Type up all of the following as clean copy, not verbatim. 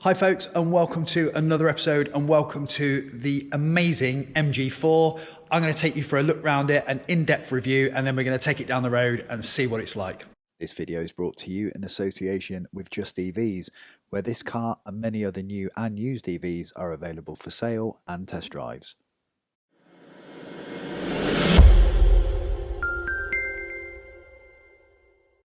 Hi folks, and welcome to another episode, and welcome to the amazing MG4. I'm going to take you for a look around it, an in-depth review, and then we're going to take it down the road and see what it's like. This video is brought to you in association with Just EVs, where this car and many other new and used EVs are available for sale and test drives.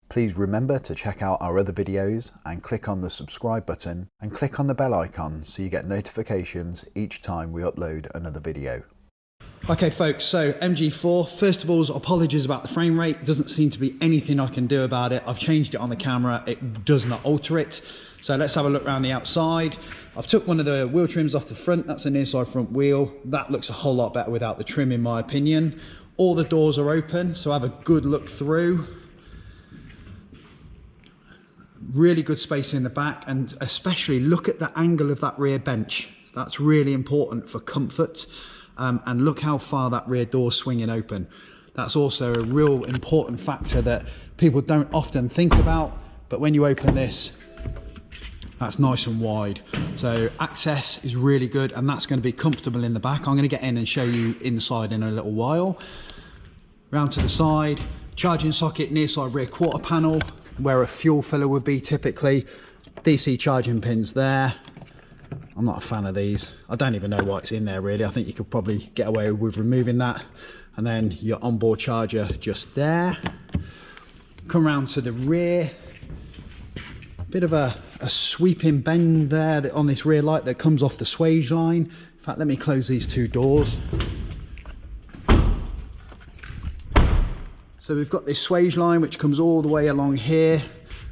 Please remember to check out our other videos and click on the subscribe button and click on the bell icon so you get notifications each time we upload another video. Okay folks, so MG4, first of all, apologies about the frame rate. Doesn't seem to be anything I can do about it. I've changed it on the camera, it does not alter it. So let's have a look around the outside. I've took one of the wheel trims off the front, that's a near side front wheel. That looks a whole lot better without the trim in my opinion. All the doors are open, so have a good look through. Really good space in the back, and especially look at the angle of that rear bench. That's really important for comfort. And look how far that rear door is swinging open. That's also a real important factor that people don't often think about, but when you open this, that's nice and wide. So access is really good, and that's going to be comfortable in the back. I'm going to get in and show you inside in a little while. Round to the side, charging socket, near side rear quarter panel, where a fuel filler would be typically. DC charging pins there. I'm not a fan of these. I don't even know why it's in there really. I think you could probably get away with removing that. And then your onboard charger just there. Come round to the rear. Bit of a sweeping bend there on this rear light that comes off the swage line. In fact, let me close these two doors. So we've got this swage line which comes all the way along here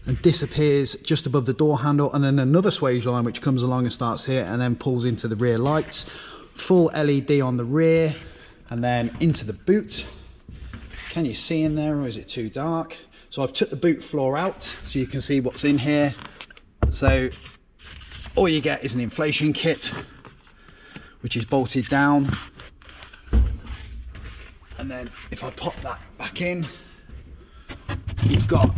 and disappears just above the door handle, and then another swage line which comes along and starts here and then pulls into the rear lights. Full LED on the rear, and then into the boot. Can you see in there, or is it too dark? So I've took the boot floor out so you can see what's in here. So all you get is an inflation kit which is bolted down. And then if I pop that back in, you've got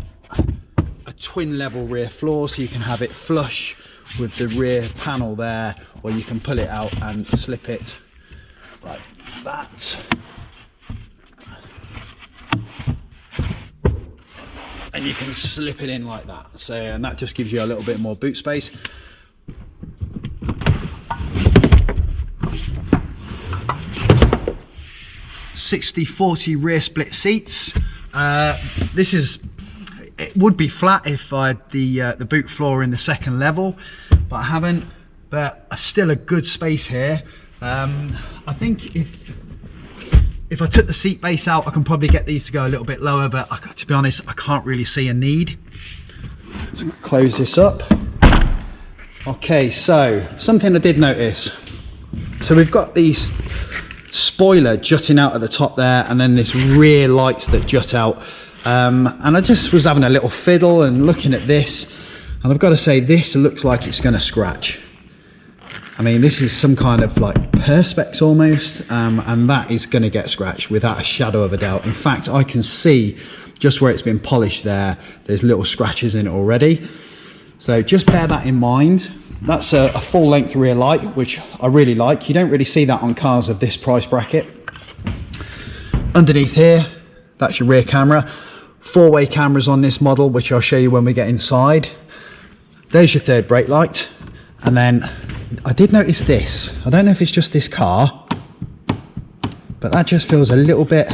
a twin level rear floor, so you can have it flush with the rear panel there, or you can pull it out and slip it like that. And you can slip it in like that. So, and that just gives you a little bit more boot space. (60/40) rear split seats. It would be flat if I had the boot floor in the second level, but I haven't. But still a good space here. I think if I took the seat base out, I can probably get these to go a little bit lower, but to be honest, I can't really see a need. Let's close this up. Okay, so something I did notice. So we've got these spoiler jutting out at the top there, and then this rear lights that jut out, and I just was having a little fiddle and looking at this, and I've got to say this looks like it's going to scratch. I mean, this is some kind of like perspex almost, and that is going to get scratched without a shadow of a doubt. In fact, I can see just where it's been polished there's little scratches in it already, so just bear that in mind. That's a full length rear light, which I really like. You don't really see that on cars of this price bracket. Underneath here, that's your rear camera. Four-way cameras on this model, which I'll show you when we get inside. There's your third brake light. And then I did notice this. I don't know if it's just this car, but that just feels a little bit...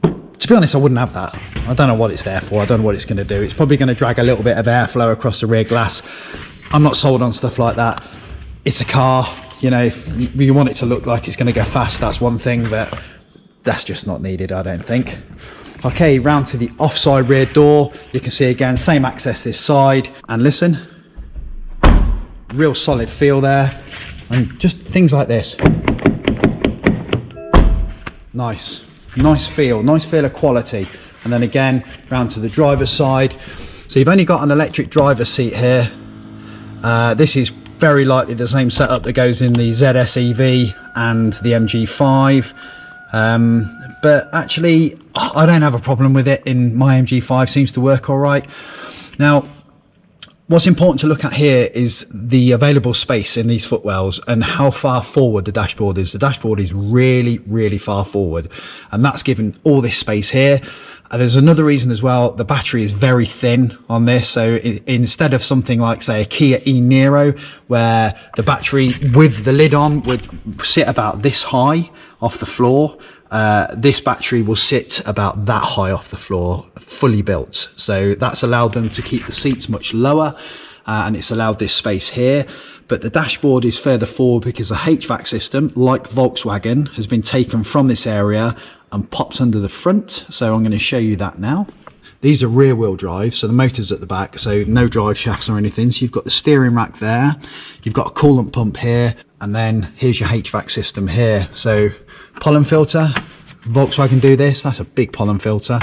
To be honest, I wouldn't have that. I don't know what it's there for. I don't know what it's going to do. It's probably going to drag a little bit of airflow across the rear glass. I'm not sold on stuff like that. It's a car, you know, if you want it to look like it's going to go fast, that's one thing, but that's just not needed, I don't think. Okay, round to the offside rear door. You can see again, same access this side, and listen, real solid feel there, and just things like this. Nice feel of quality. And then again, round to the driver's side. So you've only got an electric driver's seat here. This is very likely the same setup that goes in the ZS EV and the MG5, but actually I don't have a problem with it. In my MG5 seems to work all right. Now What's important to look at here is the available space in these footwells and how far forward the dashboard is. The dashboard is really, really far forward, and that's given all this space here. There's another reason as well. The battery is very thin on this. So instead of something like, say, a Kia e-Niro, where the battery with the lid on would sit about this high off the floor, this battery will sit about that high off the floor, fully built. So that's allowed them to keep the seats much lower, and it's allowed this space here. But the dashboard is further forward because the HVAC system, like Volkswagen, has been taken from this area and popped under the front. So I'm going to show you that now. These are rear wheel drive, so the motor's at the back, so no drive shafts or anything. So you've got the steering rack there, you've got a coolant pump here, and then here's your HVAC system here. So pollen filter, Volkswagen do this, that's a big pollen filter.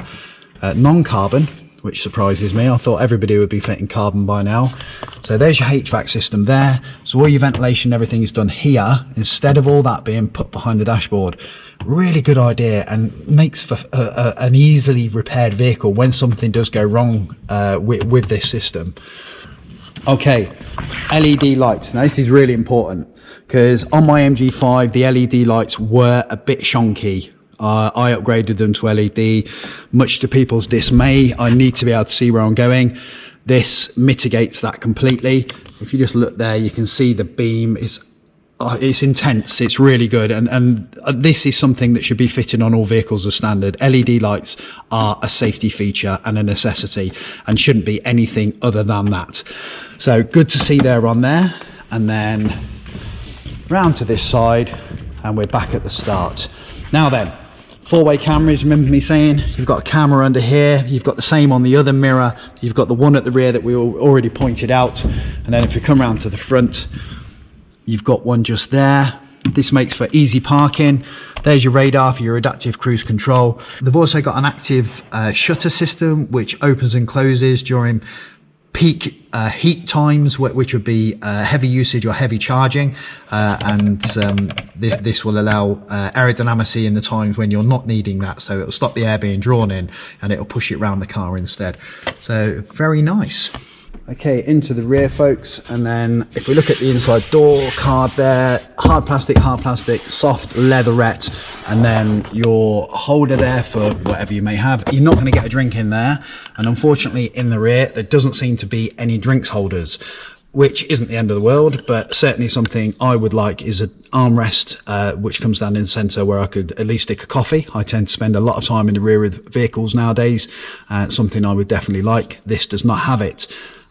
Non-carbon, which surprises me. I thought everybody would be fitting carbon by now. So there's your HVAC system there. So all your ventilation, everything is done here, instead of all that being put behind the dashboard. Really good idea, and makes for an easily repaired vehicle when something does go wrong with this system. Okay, LED lights. Now this is really important, because on my MG5 the LED lights were a bit shonky. I upgraded them to LED, much to people's dismay. I need to be able to see where I'm going. This mitigates that completely. If you just look there, you can see the beam is it's intense. It's really good, and this is something that should be fitted on all vehicles as standard. LED lights are a safety feature and a necessity, and shouldn't be anything other than that. So good to see they're on there. And then round to this side, and we're back at the start. Now then, four-way cameras. Remember me saying you've got a camera under here, you've got the same on the other mirror, you've got the one at the rear that we already pointed out, and then if you come around to the front, you've got one just there. This makes for easy parking. There's your radar for your adaptive cruise control. They've also got an active shutter system which opens and closes during peak heat times, which would be heavy usage or heavy charging, and this will allow aerodynamicy in the times when you're not needing that. So it'll stop the air being drawn in, and it'll push it around the car instead. So very nice. Okay, into the rear, folks, and then if we look at the inside door card there, hard plastic, soft leatherette, and then your holder there for whatever you may have. You're not going to get a drink in there, and unfortunately in the rear there doesn't seem to be any drinks holders, which isn't the end of the world, but certainly something I would like is an armrest which comes down in the centre where I could at least stick a coffee. I tend to spend a lot of time in the rear of vehicles nowadays, something I would definitely like. This does not have it.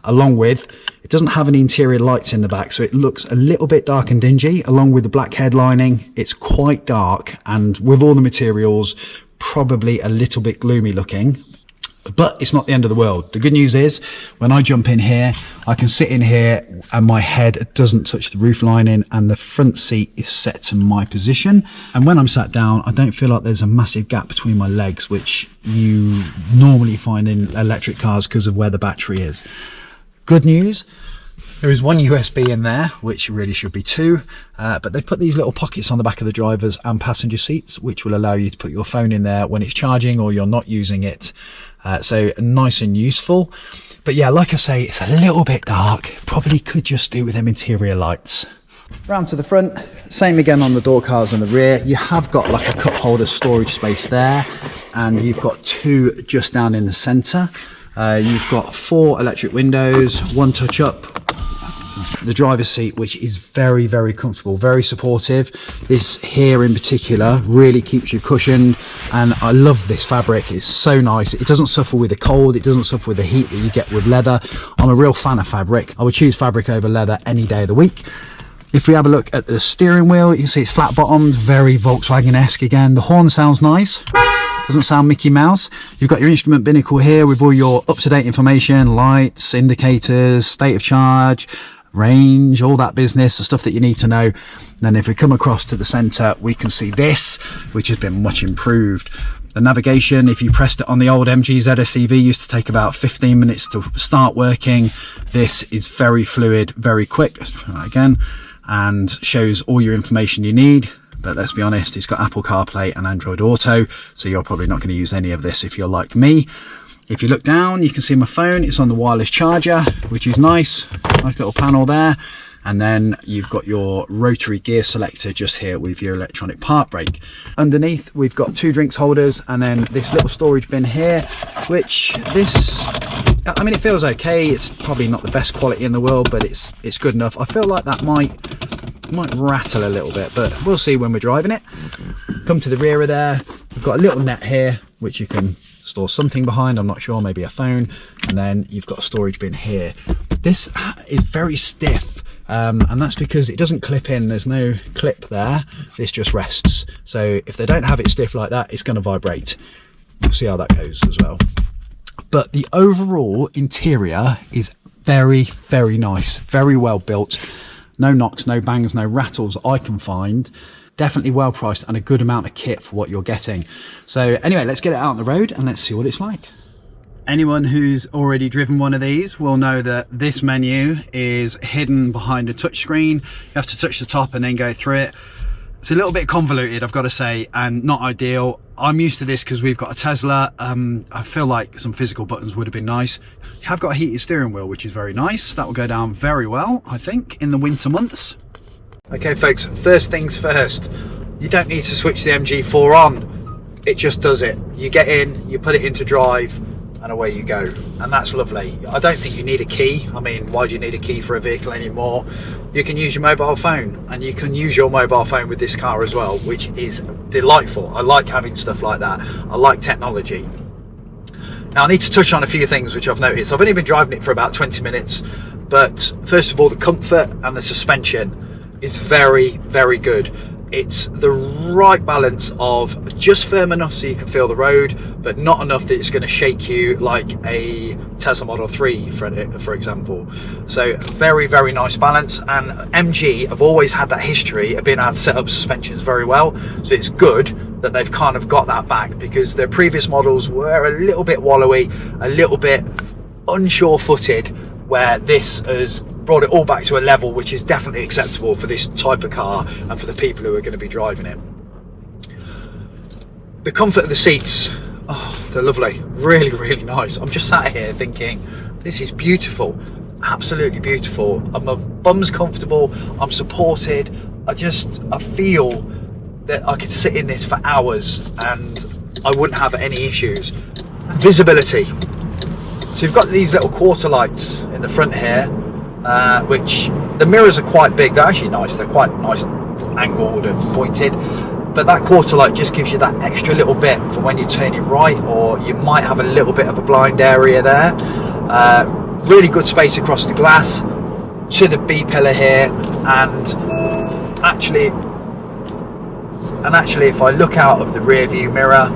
Along with, it doesn't have any interior lights in the back, so it looks a little bit dark and dingy. Along with the black headlining, it's quite dark, and with all the materials, probably a little bit gloomy looking. But it's not the end of the world. The good news is, when I jump in here, I can sit in here and my head doesn't touch the roof lining, and the front seat is set to my position. And when I'm sat down, I don't feel like there's a massive gap between my legs, which you normally find in electric cars because of where the battery is. Good news, there is one USB in there, which really should be two, but they've put these little pockets on the back of the driver's and passenger seats, which will allow you to put your phone in there when it's charging or you're not using it. So nice and useful. But yeah, like I say, it's a little bit dark. Probably could just do with them interior lights. Round to the front, same again on the door cards on the rear. You have got like a cup holder storage space there, and you've got two just down in the centre. You've got 4 electric windows, 1 touch up, the driver's seat, which is very, very comfortable, very supportive. This here in particular really keeps you cushioned, and I love this fabric. It's so nice. It doesn't suffer with the cold, it doesn't suffer with the heat that you get with leather. I'm a real fan of fabric. I would choose fabric over leather any day of the week. If we have a look at the steering wheel, you can see it's flat bottomed, very Volkswagen-esque again. The horn sounds nice. Doesn't sound Mickey Mouse. You've got your instrument binnacle here with all your up-to-date information, lights, indicators, state of charge, range, all that business, the stuff that you need to know. Then if we come across to the centre, we can see this, which has been much improved. The navigation, if you pressed it on the old MG ZSEV, used to take about 15 minutes to start working. This is very fluid, very quick. Let's try that again, and shows all your information you need. But let's be honest, it's got Apple CarPlay and Android Auto, so you're probably not going to use any of this if you're like me. If you look down, you can see my phone. It's on the wireless charger, which is nice. Nice little panel there. And then you've got your rotary gear selector just here with your electronic park brake. Underneath, we've got 2 drinks holders and then this little storage bin here, which I mean, it feels okay. It's probably not the best quality in the world, but it's good enough. I feel like that might rattle a little bit, but we'll see when we're driving it. Come to the rear of there. We've got a little net here, which you can store something behind. I'm not sure, maybe a phone. And then you've got a storage bin here. This is very stiff. And that's because it doesn't clip in. There's no clip there. This just rests. So if they don't have it stiff like that, it's going to vibrate. We'll see how that goes as well. But the overall interior is very, very nice, very well built. No knocks, no bangs, no rattles I can find. Definitely well priced and a good amount of kit for what you're getting. So anyway, let's get it out on the road and let's see what it's like. Anyone who's already driven one of these will know that this menu is hidden behind a touchscreen. You have to touch the top and then go through it. It's a little bit convoluted, I've got to say, and not ideal. I'm used to this because we've got a Tesla. I feel like some physical buttons would have been nice. You have got a heated steering wheel, which is very nice. That will go down very well, I think, in the winter months. Okay, folks, first things first. You don't need to switch the MG4 on. It just does it. You get in, you put it into drive, and away you go, and that's lovely. I don't think you need a key. I mean, why do you need a key for a vehicle anymore? You can use your mobile phone, and you can use your mobile phone with this car as well, which is delightful. I like having stuff like that. I like technology. Now I need to touch on a few things which I've noticed. I've only been driving it for about 20 minutes, but first of all, the comfort and the suspension is very, very good. It's the right balance of just firm enough so you can feel the road, but not enough that it's going to shake you like a Tesla Model 3, for example. So very, very nice balance. And MG have always had that history of being able to set up suspensions very well. So it's good that they've kind of got that back, because their previous models were a little bit wallowy, a little bit unsure-footed, where this has brought it all back to a level which is definitely acceptable for this type of car and for the people who are going to be driving it. The comfort of the seats, oh, they're lovely, really, really nice. I'm just sat here thinking, this is beautiful, absolutely beautiful. My bum's comfortable, I'm supported. I feel that I could sit in this for hours and I wouldn't have any issues. Visibility. So you've got these little quarter lights in the front here, which the mirrors are quite big. They're actually nice. They're quite nice, angled and pointed. But that quarter light just gives you that extra little bit for when you're turning right, or you might have a little bit of a blind area there. Really good space across the glass to the B pillar here, and actually, if I look out of the rear view mirror,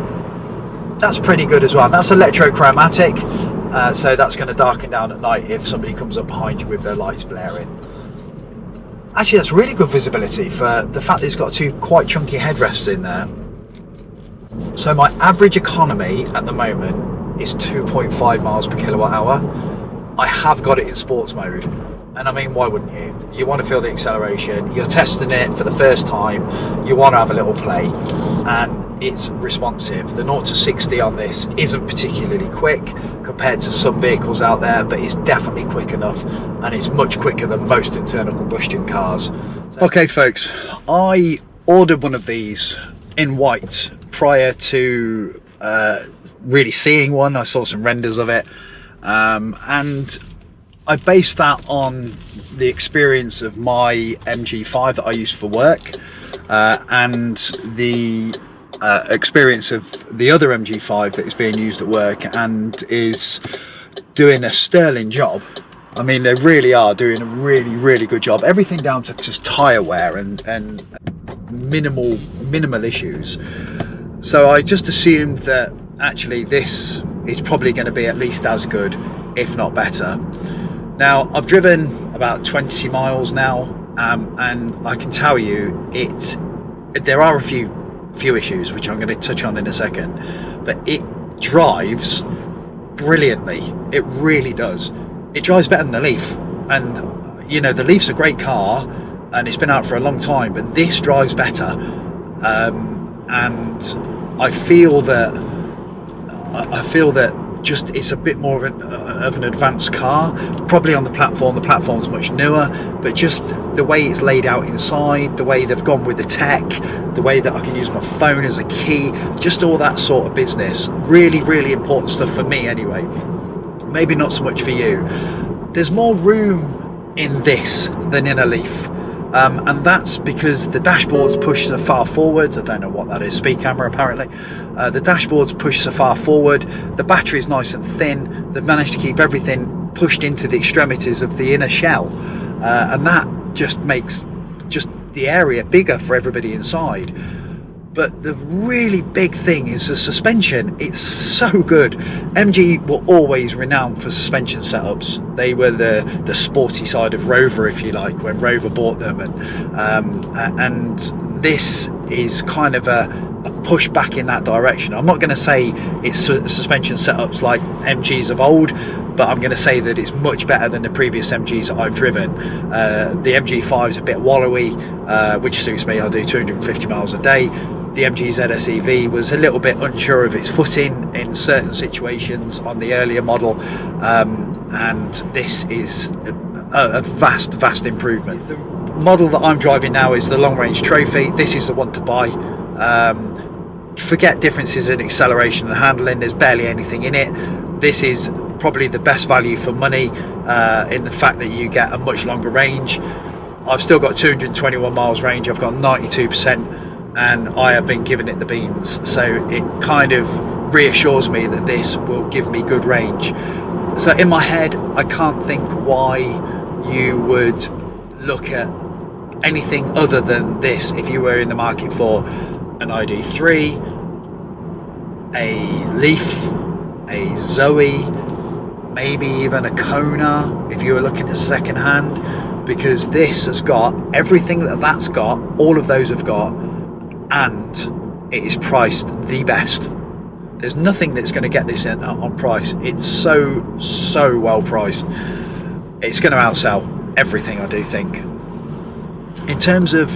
that's pretty good as well. That's electrochromatic. So that's going to darken down at night if somebody comes up behind you with their lights blaring. Actually, that's really good visibility for the fact that it's got 2 quite chunky headrests in there. So my average economy at the moment is 2.5 miles per kilowatt hour. I have got it in sports mode, and I mean, why wouldn't you? You want to feel the acceleration, you're testing it for the first time, you want to have a little play, and it's responsive. The 0 to 60 on this isn't particularly quick compared to some vehicles out there, but it's definitely quick enough, and it's much quicker than most internal combustion cars. So, okay folks, I ordered one of these in white prior to really seeing one. I saw some renders of it, and I based that on the experience of my MG5 that I use for work, and the experience of the other MG5 that is being used at work and is doing a sterling job. I mean, they really are doing a really, really good job. Everything down to just tyre wear and minimal issues. So I just assumed that actually this is probably going to be at least as good, if not better. Now, I've driven about 20 miles now, and I can tell you there are a few issues which I'm going to touch on in a second, but it drives brilliantly. It really does. It drives better than the Leaf, and you know, the Leaf's a great car and it's been out for a long time, but this drives better, and I feel that just it's a bit more of an advanced car, probably on the platform's much newer, but just the way it's laid out inside, the way they've gone with the tech, the way that I can use my phone as a key, just all that sort of business, really important stuff for me anyway. Maybe not so much for you. There's more room in this than in a Leaf, and that's because the dashboard's pushed so far forward. I don't know what that is, speed camera apparently. The dashboard's pushed so far forward, the battery's nice and thin, they've managed to keep everything pushed into the extremities of the inner shell, and that just makes the area bigger for everybody inside. But the really big thing is the suspension. It's so good. MG were always renowned for suspension setups. They were the sporty side of Rover, if you like, when Rover bought them, and this is kind of a push back in that direction. I'm not going to say it's suspension setups like MGs of old, but I'm going to say that it's much better than the previous MGs that I've driven. The MG5 is a bit wallowy, which suits me. I do 250 miles a day. The MG ZS EV was a little bit unsure of its footing in certain situations on the earlier model, and this is a vast improvement. The model that I'm driving now is the long range Trophy. This is the one to buy. Forget differences in acceleration and handling, there's barely anything in it. This is probably the best value for money in the fact that you get a much longer range. I've still got 221 miles range, I've got 92%, and I have been giving it the beans, so it kind of reassures me that this will give me good range. So in my head I can't think why you would look at anything other than this if you were in the market for an ID3, a Leaf, a Zoe, maybe even a Kona if you were looking at second hand, because this has got everything that's got, all of those have got, and it is priced the best. There's nothing that's going to get this in on price. It's so well priced. It's going to outsell everything, I do think. In terms of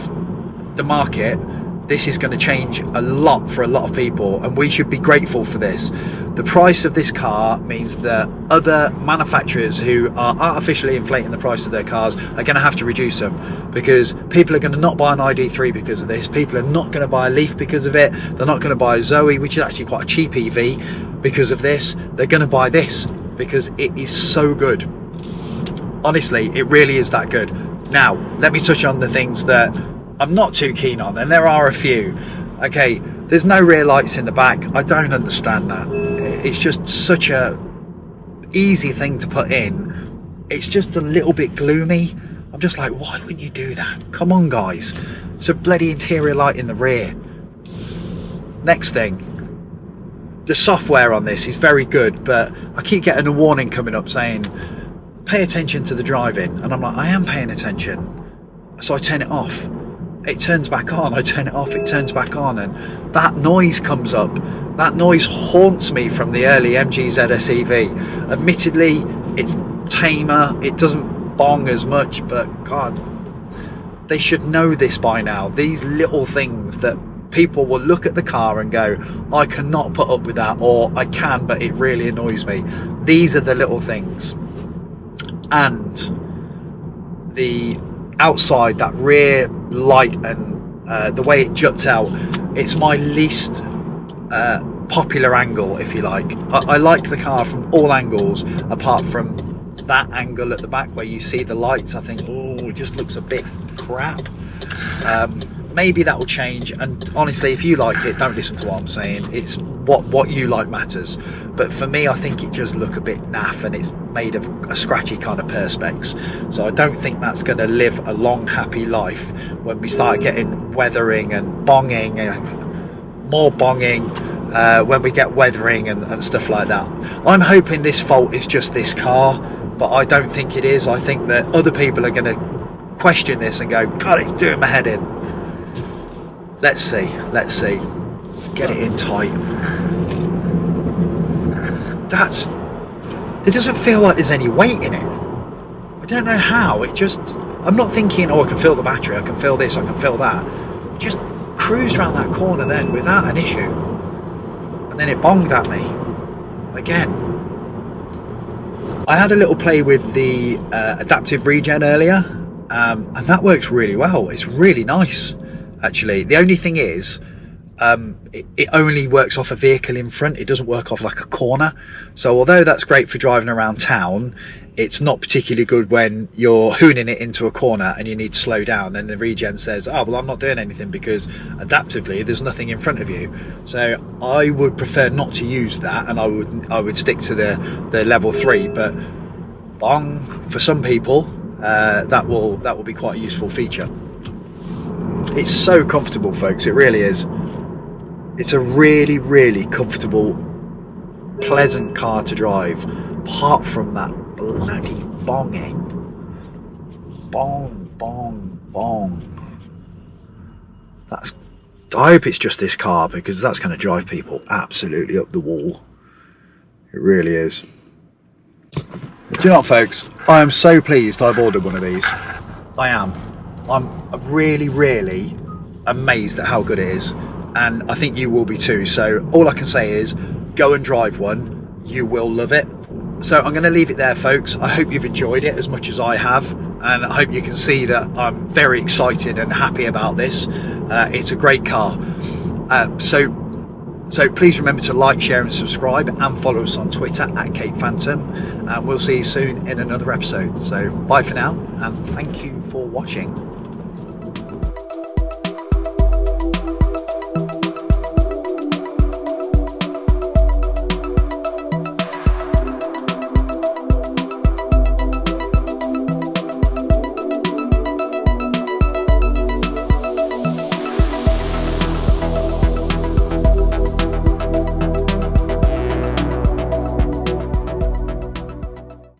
the market, this is going to change a lot for a lot of people, and we should be grateful for this. The price of this car means that other manufacturers who are artificially inflating the price of their cars are going to have to reduce them, because people are going to not buy an ID3 because of this. People are not going to buy a Leaf because of it. They're not going to buy a Zoe, which is actually quite a cheap EV, because of this. They're going to buy this because it is so good. Honestly, it really is that good. Now, let me touch on the things that I'm not too keen on, and there are a few. Okay, there's no rear lights in the back. I don't understand that. It's just such a easy thing to put in. It's just a little bit gloomy. I'm just like, why wouldn't you do that? Come on, guys. It's a bloody interior light in the rear. Next thing, the software on this is very good, but I keep getting a warning coming up saying, pay attention to the driving, and I'm like, I am paying attention. So I turn it off. It turns back on, I turn it off, it turns back on, and that noise comes up. That noise haunts me from the early MG ZS EV. Admittedly, it's tamer, it doesn't bong as much, but God, they should know this by now. These little things that people will look at the car and go, I cannot put up with that, or I can, but it really annoys me. These are the little things. And the outside, that rear light and the way it juts out, it's my least popular angle, if you like. I like the car from all angles apart from that angle at the back where you see the lights. I think, oh, it just looks a bit crap. Maybe that will change, and honestly, if you like it, don't listen to what I'm saying. It's what you like matters. But for me, I think it just look a bit naff, and it's made of a scratchy kind of perspex, so I don't think that's going to live a long happy life when we start getting weathering and bonging and more bonging, when we get weathering and stuff like that. I'm hoping this fault is just this car, but I don't think it is. I think that other people are going to question this and go, God, it's doing my head in. Let's see. Let's get it in tight. It doesn't feel like there's any weight in it. I don't know how. I'm not thinking, oh, I can feel the battery, I can feel this, I can feel that. Just cruised around that corner then without an issue. And then it bonged at me again. I had a little play with the adaptive regen earlier, and that works really well. It's really nice, actually. The only thing is, it only works off a vehicle in front. It doesn't work off like a corner. So although that's great for driving around town, it's not particularly good when you're hooning it into a corner and you need to slow down, and the regen says, oh well, I'm not doing anything because adaptively there's nothing in front of you. So I would prefer not to use that, and I would stick to the level 3. But bong, for some people that will be quite a useful feature. It's so comfortable, folks, it really is. It's a really, really comfortable, pleasant car to drive, apart from that bloody bonging. Bong, bong, bong. I hope it's just this car, because that's going to drive people absolutely up the wall. It really is. Do you know what, folks? I am so pleased I've ordered one of these. I am. I'm really, really amazed at how good it is. And I think you will be too. So all I can say is go and drive one. You will love it. So I'm going to leave it there, folks. I hope you've enjoyed it as much as I have, and I hope you can see that I'm very excited and happy about this. It's a great car. So please remember to like, share and subscribe, and follow us on Twitter at Cape Phantom, and we'll see you soon in another episode. So bye for now, and thank you for watching.